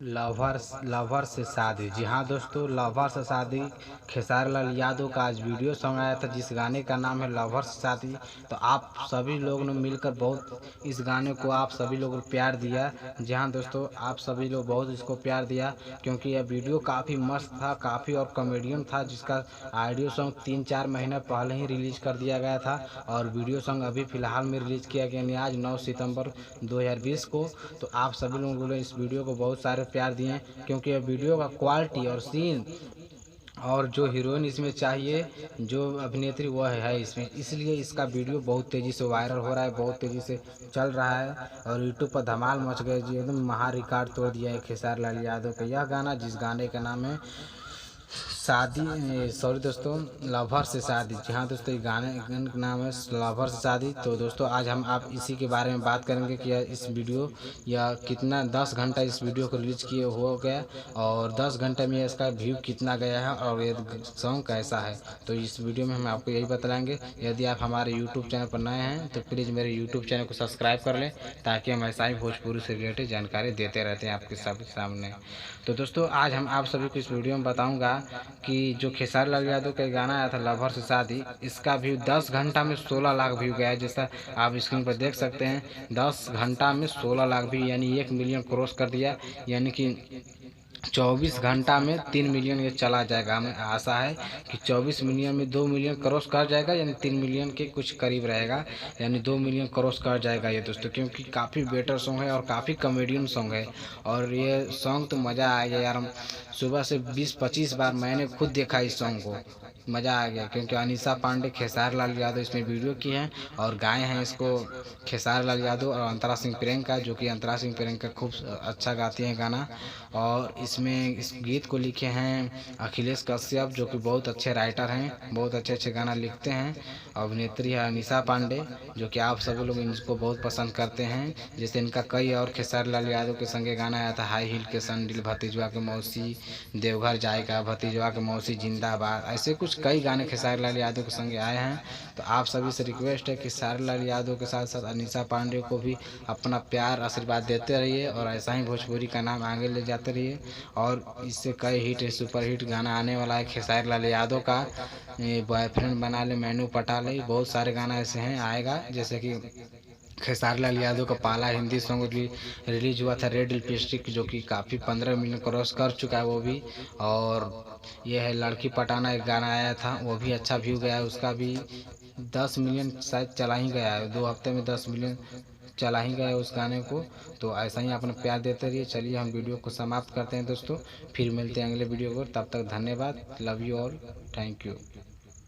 Lover से शादी। जी हाँ दोस्तों, लवर से शादी खेसारी लाल यादव का आज वीडियो सॉन्ग आया था, जिस गाने का नाम है लवर से शादी। तो आप सभी लोगों ने मिलकर बहुत इस गाने को आप सभी लोगों ने प्यार दिया। जी हाँ दोस्तों, आप सभी लोग बहुत इसको प्यार दिया, क्योंकि यह वीडियो काफ़ी मस्त था, काफ़ी और कॉमेडियन था, जिसका ऑडियो सॉन्ग 3-4 महीने पहले ही रिलीज कर दिया गया था। और वीडियो सॉन्ग अभी फ़िलहाल में रिलीज़ किया गया, यानी आज 9 सितंबर 2020 को। तो आप सभी लोगों ने इस वीडियो को बहुत सारे प्यार दिए, क्योंकि यह वीडियो का क्वालिटी और सीन और जो हीरोइन इसमें चाहिए, जो अभिनेत्री वह है इसमें, इसलिए इसका वीडियो बहुत तेज़ी से वायरल हो रहा है, बहुत तेज़ी से चल रहा है और यूट्यूब पर धमाल मच गए जी, एकदम महा रिकॉर्ड तोड़ दिया है खेसारी लाल यादव का यह गाना, जिस गाने का नाम है शादी, सॉरी दोस्तों, लवर से शादी। जी हाँ दोस्तों, ये गाने का नाम है लवर से शादी। तो दोस्तों आज हम आप इसी के बारे में बात करेंगे कि इस वीडियो या कितना 10 घंटा इस वीडियो को रिलीज किए हो गया और 10 घंटे में इसका व्यू कितना गया है और ये सॉन्ग कैसा है। तो इस वीडियो में हम आपको यही बताएंगे। यदि आप हमारे यूट्यूब चैनल पर नए हैं तो प्लीज़ मेरे यूट्यूब चैनल को सब्सक्राइब कर लें, ताकि हम ऐसा ही भोजपुरी से रिलेटेड जानकारी देते रहते हैं आपके सब सामने। तो दोस्तों आज हम आप सभी को इस वीडियो में बताऊंगा कि जो खेसारी लाल यादव का गाना आया था लवर से शादी, इसका व्यू 10 घंटा में 16 लाख व्यू गया है। जैसा आप स्क्रीन पर देख सकते हैं, 10 घंटा में 16 लाख व्यू, यानी 1 मिलियन क्रॉस कर दिया, यानी कि 24 घंटा में 3 मिलियन ये चला जाएगा। हमें आशा है कि 24 मिलियन में 2 मिलियन क्रॉस कर जाएगा, यानी 3 मिलियन के कुछ करीब रहेगा, यानी 2 मिलियन क्रॉस कर जाएगा ये दोस्तों, क्योंकि काफ़ी बेटर सॉन्ग है और काफ़ी कॉमेडियन सॉन्ग है। और ये सॉन्ग तो मज़ा आ गया यार, हम सुबह से 20-25 बार मैंने खुद देखा इस सॉन्ग को, मज़ा आ गया, क्योंकि अनीशा पांडे, खेसारी लाल यादव इसमें वीडियो की हैं और गाए हैं इसको खेसारी लाल यादव और अंतरा सिंह प्रियंका, जो कि अंतरा सिंह प्रियंका खूब अच्छा गाती हैं गाना। और इसमें इस गीत को लिखे हैं अखिलेश कश्यप, जो कि बहुत अच्छे राइटर हैं, बहुत अच्छे अच्छे गाना लिखते हैं। अभिनेत्री है अनीशा पांडे, जो कि आप सभी लोग इनको बहुत पसंद करते हैं। जैसे इनका कई और खेसारी लाल यादव के संगे गाना आया था, हाई हील के संडिल, भतीजवा के मौसी, देवघर जाएगा, भतीजवा के मौसी जिंदाबाद, ऐसे कुछ कई गाने खेसारी लाल यादव के संगे आए हैं। तो आप सभी से रिक्वेस्ट है कि खेसारी लाल यादव के साथ साथ अनीशा पांडे को भी अपना प्यार आशीर्वाद देते रहिए और ऐसा ही भोजपुरी का नाम आगे ले जाते रहिए। और इससे कई हिट सुपर हिट गाना आने वाला है खेसारी लाल यादव का, बॉयफ्रेंड बना ले, मैनू पटा ले, बहुत सारे गाना ऐसे हैं आएगा। जैसे कि खेसारी लाल यादव का पहला हिंदी सॉन्ग रिलीज हुआ था रेड लिपस्टिक, जो कि काफ़ी 15 मिलियन क्रॉस कर चुका है वो भी। और ये है लड़की पटाना, एक गाना आया था, वो भी अच्छा व्यू गया है, उसका भी 10 मिलियन शायद चला ही गया है, 2 हफ्ते में 10 मिलियन चला ही गया उस गाने को। तो ऐसा ही अपना प्यार देते रहिए। चलिए हम वीडियो को समाप्त करते हैं दोस्तों, फिर मिलते हैं अगले वीडियो को, तब तक धन्यवाद, love you all, thank you.